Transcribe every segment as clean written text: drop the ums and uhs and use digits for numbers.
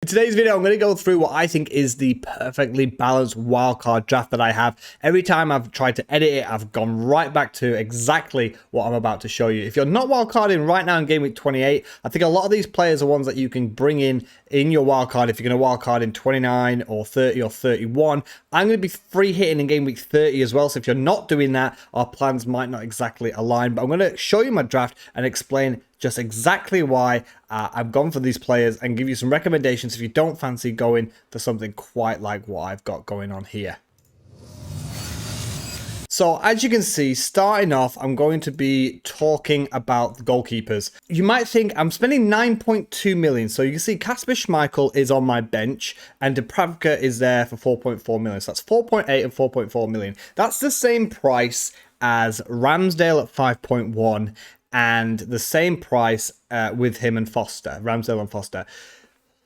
In today's video, I'm going to go through what I think is the perfectly balanced wildcard draft that I have. Every time I've tried to edit it, I've gone right back to exactly what I'm about to show you. If you're not wildcarding right now in Game Week 28, I think a lot of these players are ones that you can bring in your wildcard if you're going to wildcard in 29 or 30 or 31. I'm going to be free hitting in Game Week 30 as well, so if you're not doing that, our plans might not exactly align. But I'm going to show you my draft and explain just exactly why I've gone for these players and give you some recommendations if you don't fancy going for something quite like what I've got going on here. So as you can see, starting off, I'm going to be talking about the goalkeepers. You might think I'm spending 9.2 million. So you can see Kasper Schmeichel is on my bench and Dubravka is there for 4.4 million. So that's 4.8 and 4.4 million. That's the same price as Ramsdale at 5.1 and the same price with him and Foster, Ramsdale and Foster.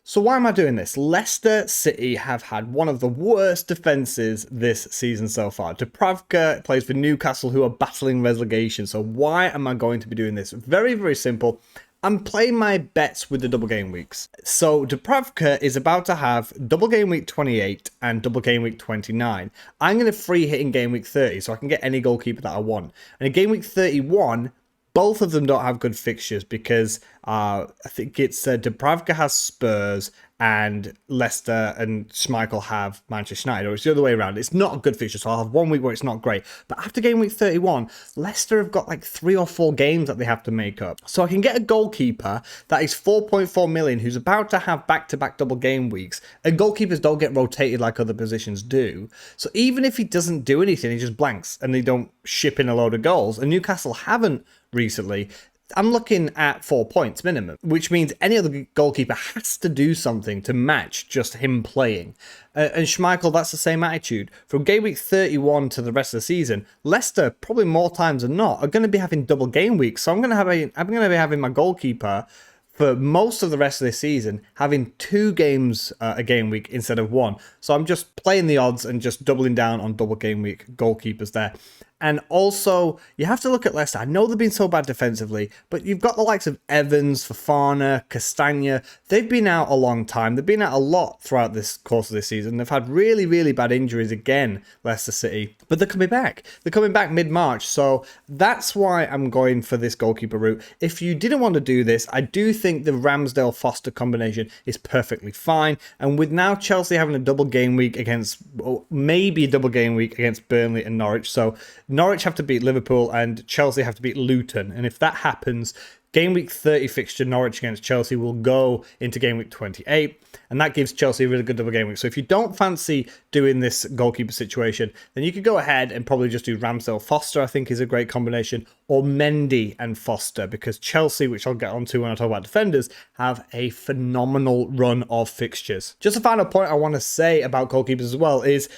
So why am I doing this? Leicester City have had one of the worst defences this season so far. Dubravka plays for Newcastle, who are battling relegation. So why am I going to be doing this? Very, very simple. I'm playing my bets with the double game weeks. So Dubravka is about to have double game week 28 and double game week 29. I'm going to free hit in game week 30 so I can get any goalkeeper that I want. And in game week 31, both of them don't have good fixtures because I think it's Dubravka has Spurs and Leicester and Schmeichel have Manchester United, or it's the other way around. It's not a good fixture, so I'll have 1 week where it's not great. But after game week 31, Leicester have got like 3 or 4 games that they have to make up. So I can get a goalkeeper that is 4.4 million who's about to have back-to-back double game weeks. And goalkeepers don't get rotated like other positions do. So even if he doesn't do anything, he just blanks and they don't ship in a load of goals. And Newcastle haven't recently. I'm looking at 4 points minimum, which means any other goalkeeper has to do something to match just him playing. And Schmeichel, that's the same attitude. From game week 31 to the rest of the season, Leicester, probably more times than not, are going to be having double game weeks. So I'm going to be having my goalkeeper for most of the rest of this season, having 2 games a game week instead of 1. So I'm just playing the odds and just doubling down on double game week goalkeepers there. And also, you have to look at Leicester. I know they've been so bad defensively, but you've got the likes of Evans, Fofana, Castagna. They've been out a long time. They've been out a lot throughout this course of this season. They've had really, really bad injuries again, Leicester City. But they're coming back. They're coming back mid-March. So that's why I'm going for this goalkeeper route. If you didn't want to do this, I do think the Ramsdale-Foster combination is perfectly fine. And with now Chelsea having a double game week against, or maybe a double game week against Burnley and Norwich. So Norwich have to beat Liverpool and Chelsea have to beat Luton. And if that happens, game week 30 fixture Norwich against Chelsea will go into game week 28. And that gives Chelsea a really good double game week. So if you don't fancy doing this goalkeeper situation, then you could go ahead and probably just do Ramsdale Foster, I think is a great combination. Or Mendy and Foster, because Chelsea, which I'll get onto when I talk about defenders, have a phenomenal run of fixtures. Just a final point I want to say about goalkeepers as well is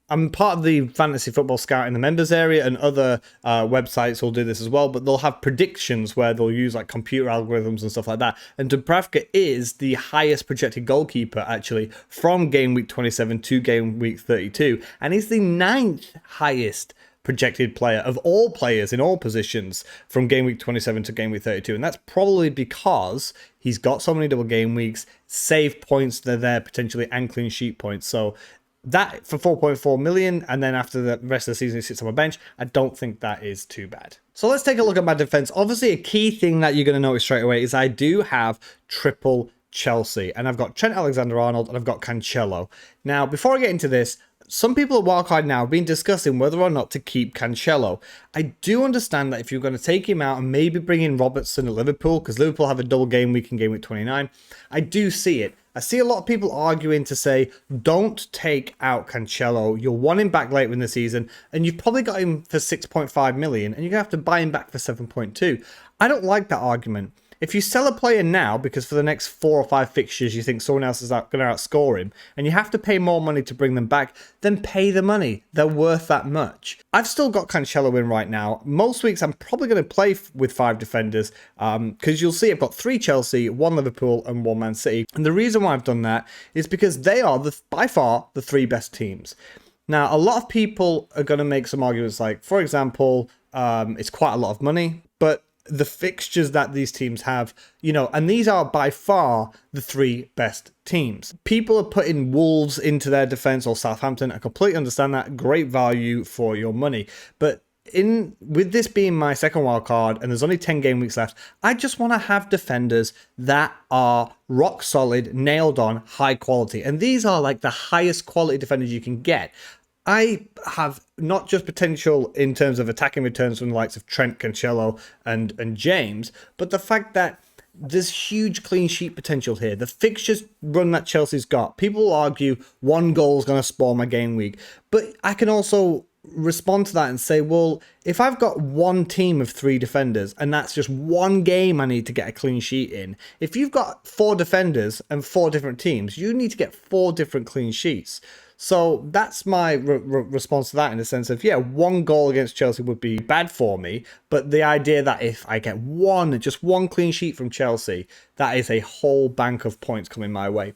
I'm part of the Fantasy Football Scout in the members area, and other websites will do this as well, but they'll have predictions where they'll use like computer algorithms and stuff like that. And Dubravka is the highest projected goalkeeper actually from game week 27 to game week 32, and he's the 9th highest projected player of all players in all positions from game week 27 to game week 32. And that's probably because he's got so many double game weeks, save points, they're there potentially, and clean sheet points. So that for 4.4 million, and then after the rest of the season he sits on my bench, I don't think that is too bad. So let's take a look at my defense. Obviously, a key thing that you're going to notice straight away is I do have triple Chelsea, and I've got Trent Alexander-Arnold and I've got Cancelo. Now, before I get into this, some people at Wildcard now have been discussing whether or not to keep Cancelo. I do understand that if you're going to take him out and maybe bring in Robertson at Liverpool, because Liverpool have a double game week in game week 29, I do see it. I see a lot of people arguing to say, don't take out Cancelo. You'll want him back later in the season, and you've probably got him for 6.5 million, and you're going to have to buy him back for 7.2. I don't like that argument. If you sell a player now because for the next 4 or 5 fixtures you think someone else is going to outscore him, and you have to pay more money to bring them back, then pay the money. They're worth that much. I've still got Cancelo in right now. Most weeks I'm probably going to play with 5 defenders because you'll see I've got 3 Chelsea, 1 Liverpool and 1 Man City. And the reason why I've done that is because they are by far the 3 best teams. Now, a lot of people are going to make some arguments like, for example, it's quite a lot of money, but the fixtures that these teams have, and these are by far the three best teams. People are putting Wolves into their defense or Southampton. I completely understand that. Great value for your money. But with this being my second wild card and there's only 10 game weeks left, I just want to have defenders that are rock solid, nailed on, high quality. And these are like the highest quality defenders you can get. I have not just potential in terms of attacking returns from the likes of Trent, Cancelo, and James, but the fact that there's huge clean sheet potential here. The fixtures run that Chelsea's got. People will argue one goal is going to spoil my game week, but I can also respond to that and say, well, if I've got one team of three defenders and that's just one game I need to get a clean sheet in, if you've got four defenders and four different teams, you need to get four different clean sheets. So that's my response to that, in the sense of, yeah, one goal against Chelsea would be bad for me, but the idea that if I get just one clean sheet from Chelsea, that is a whole bank of points coming my way.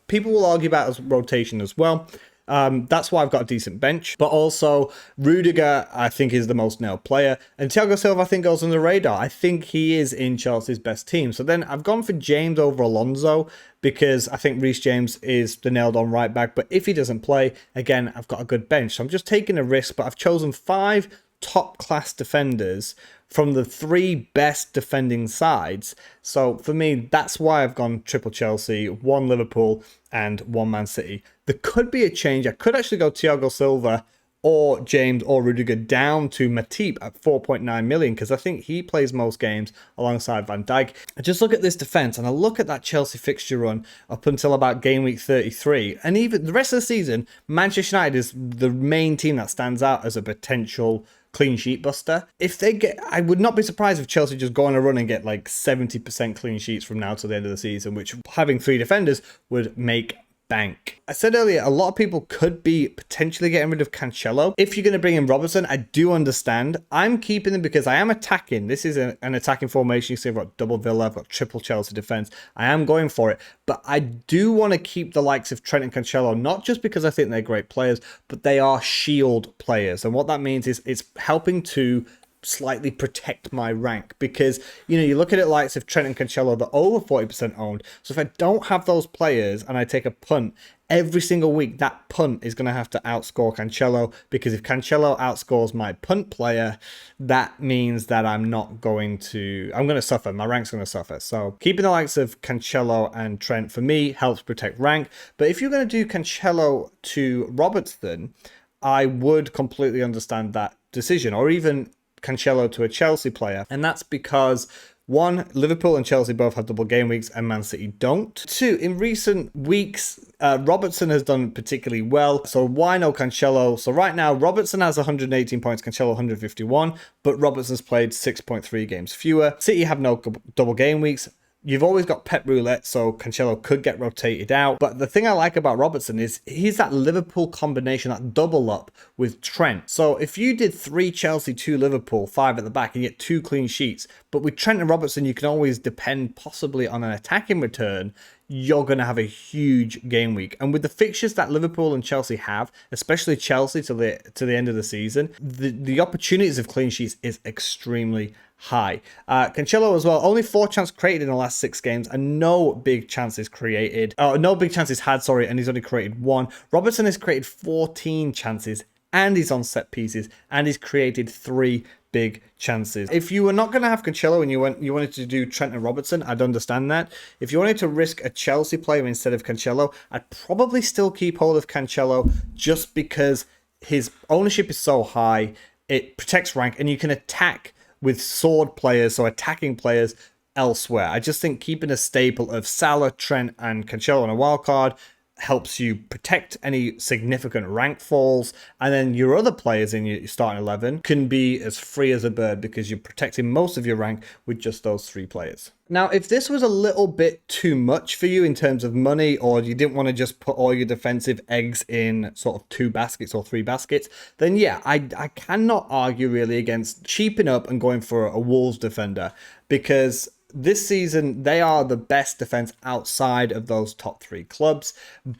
People will argue about rotation as well. That's why I've got a decent bench. But also, Rudiger, I think, is the most nailed player. And Thiago Silva, I think, goes on the radar. I think he is in Chelsea's best team. So then I've gone for James over Alonso because I think Reece James is the nailed-on right back. But if he doesn't play, again, I've got a good bench. So I'm just taking a risk, but I've chosen 5 top-class defenders from the 3 best defending sides. So for me, that's why I've gone triple Chelsea, 1 Liverpool, and 1 Man City. There could be a change. I could actually go Thiago Silva or James or Rudiger down to Matip at 4.9 million because I think he plays most games alongside Van Dijk. I just look at this defense and I look at that Chelsea fixture run up until about game week 33, and even the rest of the season, Manchester United is the main team that stands out as a potential clean sheet buster. I would not be surprised if Chelsea just go on a run and get like 70% clean sheets from now to the end of the season, which having 3 defenders would make bank. I said earlier, a lot of people could be potentially getting rid of Cancelo. If you're going to bring in Robertson, I do understand. I'm keeping them because I am attacking. This is an attacking formation. You see I've got double Villa, I've got triple Chelsea defense. I am going for it. But I do want to keep the likes of Trent and Cancelo, not just because I think they're great players, but they are shield players. And what that means is it's helping to slightly protect my rank, because you look at it likes of Trent and Cancelo, they're over 40% owned. So if I don't have those players and I take a punt every single week, that punt is going to have to outscore Cancelo, because if Cancelo outscores my punt player, that means that I'm going to suffer. My rank's going to suffer. So keeping the likes of Cancelo and Trent for me helps protect rank. But if you're going to do Cancelo to Robertson, I would completely understand that decision, or even Cancelo to a Chelsea player. And that's because 1, Liverpool and Chelsea both have double game weeks and Man City don't. 2, in recent weeks, Robertson has done particularly well. So why no Cancelo? So right now, Robertson has 118 points, Cancelo 151, but Robertson's played 6.3 games fewer. City have no double game weeks. You've always got Pep Roulette, so Cancelo could get rotated out. But the thing I like about Robertson is he's that Liverpool combination, that double up with Trent. So if you did 3 Chelsea, 2 Liverpool, 5 at the back, and you get 2 clean sheets, but with Trent and Robertson, you can always depend possibly on an attacking return, you're going to have a huge game week. And with the fixtures that Liverpool and Chelsea have, especially Chelsea to the end of the season, the opportunities of clean sheets is extremely high. Cancelo as well, only 4 chances created in the last 6 games and no big chances had, and he's only created 1. Robertson has created 14 chances and he's on set pieces and he's created 3 big chances. If you were not going to have Cancelo and you wanted to do Trent and Robertson, I'd understand that. If you wanted to risk a Chelsea player instead of Cancelo, I'd probably still keep hold of Cancelo just because his ownership is so high. It protects rank and you can attack with sword players, so attacking players elsewhere. I just think keeping a staple of Salah, Trent, and Cancelo on a wild card helps you protect any significant rank falls, and then your other players in your starting 11 can be as free as a bird because you're protecting most of your rank with just those 3 players. Now, if this was a little bit too much for you in terms of money, or you didn't want to just put all your defensive eggs in sort of 2 baskets or 3 baskets, then yeah, I cannot argue really against cheaping up and going for a Wolves defender, because this season, they are the best defense outside of those top 3 clubs.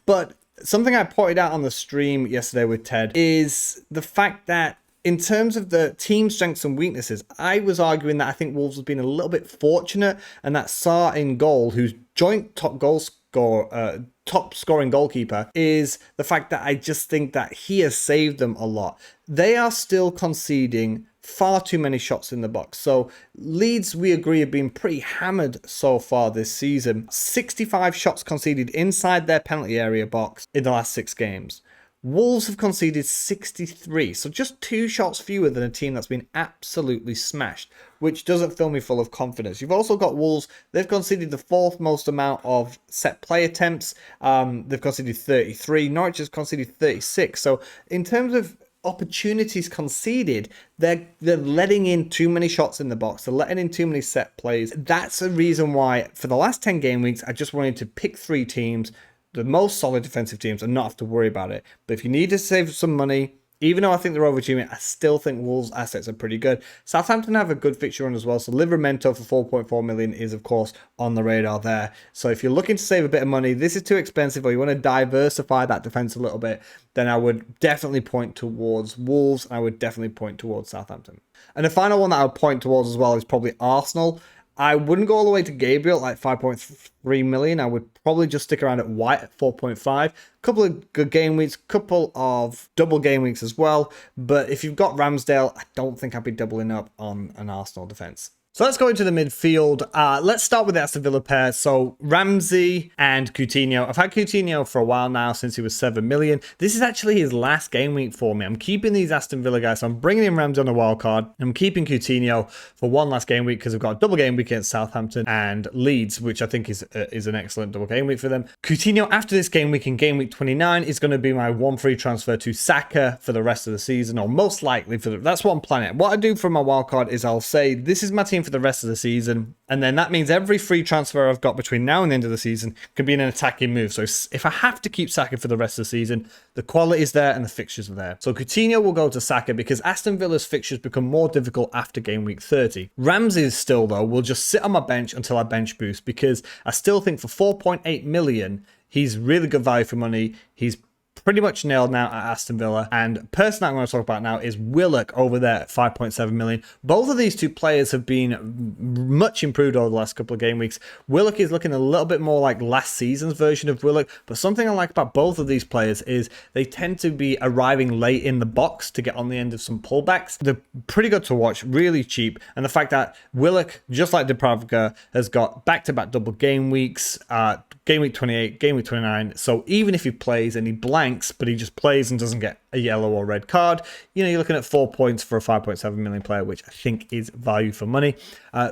But something I pointed out on the stream yesterday with Ted is the fact that in terms of the team strengths and weaknesses, I was arguing that I think Wolves have been a little bit fortunate, and that Sarr in goal, who's joint top scoring goalkeeper, is the fact that I just think that he has saved them a lot. They are still conceding far too many shots in the box. So Leeds, we agree, have been pretty hammered so far this season. 65 shots conceded inside their penalty area box in the last 6 games. Wolves have conceded 63, so just 2 shots fewer than a team that's been absolutely smashed, which doesn't fill me full of confidence. You've also got Wolves, they've conceded the 4th most amount of set play attempts. They've conceded 33. Norwich has conceded 36. So in terms of opportunities conceded, they're letting in too many shots in the box. They're letting in too many set plays. That's a reason why for the last 10 game weeks, I just wanted to pick 3 teams, the most solid defensive teams, and not have to worry about it. But if you need to save some money, even though I think they're overachieving, I still think Wolves' assets are pretty good. Southampton have a good fixture run as well, so Livramento for 4.4 million is, of course, on the radar there. So if you're looking to save a bit of money, this is too expensive, or you want to diversify that defense a little bit, then I would definitely point towards Wolves, and I would definitely point towards Southampton. And the final one that I would point towards as well is probably Arsenal. I wouldn't go all the way to Gabriel at 5.3 million. I would probably just stick around at White at 4.5. Couple of good game weeks, couple of double game weeks as well. But if you've got Ramsdale, I don't think I'd be doubling up on an Arsenal defense. So let's go into the midfield. Let's start with the Aston Villa pair. So Ramsey and Coutinho. I've had Coutinho for a while now, since he was 7 million. This is actually his last game week for me. I'm keeping these Aston Villa guys. So I'm bringing in Ramsey on the wild card. I'm keeping Coutinho for one last game week because we've got a double game week against Southampton and Leeds, which I think is an excellent double game week for them. Coutinho, after this game week in game week 29, is going to be my one free transfer to Saka for the rest of the season, or most likely that's what I'm planning. What I do for my wild card is I'll say this is my team for the rest of the season, and then that means every free transfer I've got between now and the end of the season can be an attacking move. So if I have to keep Saka for the rest of the season, the quality is there and the fixtures are there. So Coutinho will go to Saka because Aston Villa's fixtures become more difficult after game week 30. Ramsey still, though, will just sit on my bench until I bench boost, because I still think for 4.8 million, he's really good value for money. He's pretty much nailed now at Aston Villa. And person I'm going to talk about now is Willock over there at 5.7 million. Both of these two players have been much improved over the last couple of game weeks. Willock is looking a little bit more like last season's version of Willock, but something I like about both of these players is they tend to be arriving late in the box to get on the end of some pullbacks. They're pretty good to watch, really cheap, and the fact that Willock, just like Dubravka, has got back-to-back double game weeks, game week 28, game week 29, so even if he plays and he blanks, but he just plays and doesn't get a yellow or red card, you know, you're looking at 4 points for a 5.7 million player, which I think is value for money.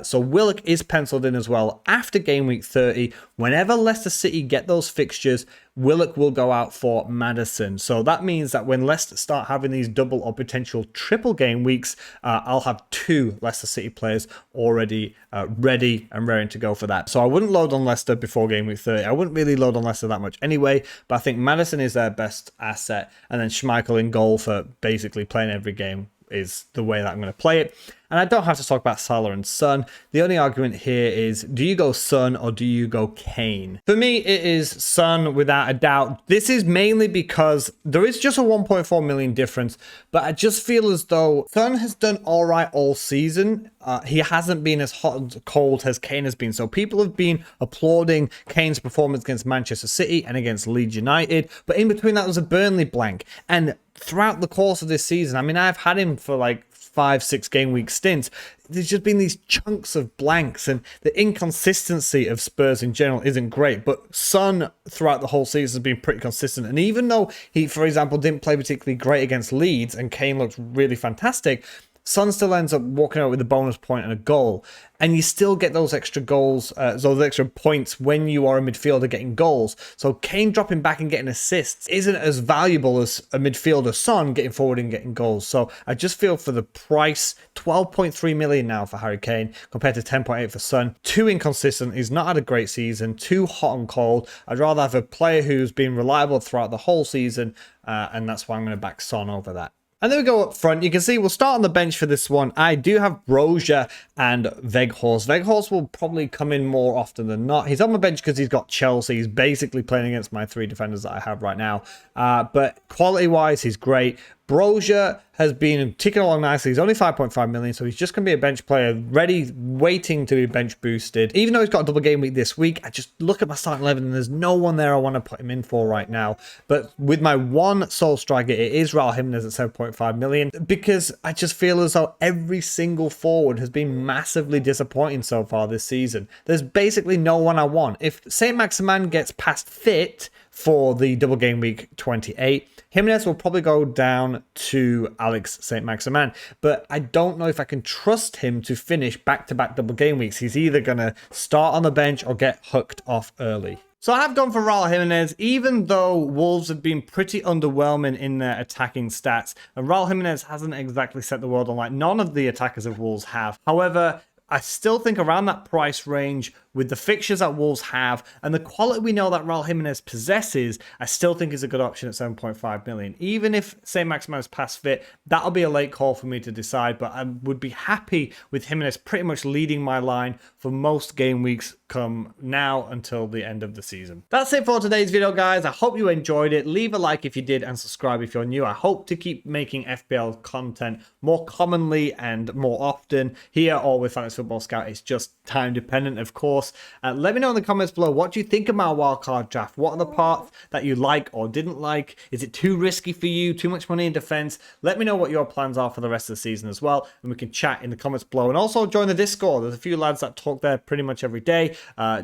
So Willock is penciled in as well after game week 30. Whenever Leicester City get those fixtures, Willock will go out for Maddison. So that means that when Leicester start having these double or potential triple game weeks, I'll have 2 Leicester City players already ready and raring to go for that. So I wouldn't load on Leicester before game week 30. I wouldn't really load on Leicester that much anyway, but I think Maddison is their best asset, and then Schmeichel in goal for basically playing every game is the way that I'm going to play it. And I don't have to talk about Salah and Son. The only argument here is, do you go Son or do you go Kane? For me, it is Son without a doubt. This is mainly because there is just a 1.4 million difference, but I just feel as though Son has done all right all season. He hasn't been as hot and cold as Kane has been. So people have been applauding Kane's performance against Manchester City and against Leeds United, but in between that was a Burnley blank. And throughout the course of this season, I mean, I've had him for like 5-6 game week stints. There's just been these chunks of blanks, and the inconsistency of Spurs in general isn't great. But Son throughout the whole season has been pretty consistent. And even though he, for example, didn't play particularly great against Leeds and Kane looked really fantastic, Son still ends up walking out with a bonus point and a goal. And you still get those extra goals, those extra points when you are a midfielder getting goals. So Kane dropping back and getting assists isn't as valuable as a midfielder Son getting forward and getting goals. So I just feel for the price, 12.3 million now for Harry Kane compared to 10.8 for Son. Too inconsistent. He's not had a great season. Too hot and cold. I'd rather have a player who's been reliable throughout the whole season, and that's why I'm going to back Son over that. And then we go up front. You can see we'll start on the bench for this one. I do have Broja and Weghorst. Weghorst will probably come in more often than not. He's on my bench because he's got Chelsea. He's basically playing against my 3 defenders that I have right now. But quality-wise, he's great. Brozier has been ticking along nicely. He's only 5.5 million, so he's just going to be a bench player, ready, waiting to be bench boosted. Even though he's got a double game week this week, I just look at my starting 11 and there's no one there I want to put him in for right now. But with my one sole striker, it is Raul Jimenez at 7.5 million, because I just feel as though every single forward has been massively disappointing so far this season. There's basically no one I want. If Saint Maximin gets past fit for the double game week 28, Jimenez will probably go down to Alex Saint Maximin, but I don't know if I can trust him to finish back-to-back double game weeks. He's either going to start on the bench or get hooked off early. So I have gone for Raul Jimenez, even though Wolves have been pretty underwhelming in their attacking stats, and Raul Jimenez hasn't exactly set the world on light. None of the attackers of Wolves have. However, I still think around that price range, with the fixtures that Wolves have and the quality we know that Raul Jimenez possesses, I still think is a good option at 7.5 million. Even if St. Maximin is past fit, that'll be a late call for me to decide, but I would be happy with Jimenez pretty much leading my line for most game weeks come now until the end of the season. That's it for today's video, guys. I hope you enjoyed it. Leave a like if you did and subscribe if you're new. I hope to keep making FPL content more commonly and more often here or with Fantasy Football Scout. It's just time dependent, of course. Let me know in the comments below, what do you think of my wildcard draft? What are the parts that you like or didn't like? Is it too risky for you? Too much money in defense? Let me know what your plans are for the rest of the season as well, and we can chat in the comments below. And also join the Discord. There's a few lads that talk there pretty much every day,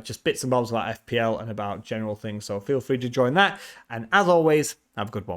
just bits and bobs about FPL and about general things, so feel free to join that. And as always, have a good one.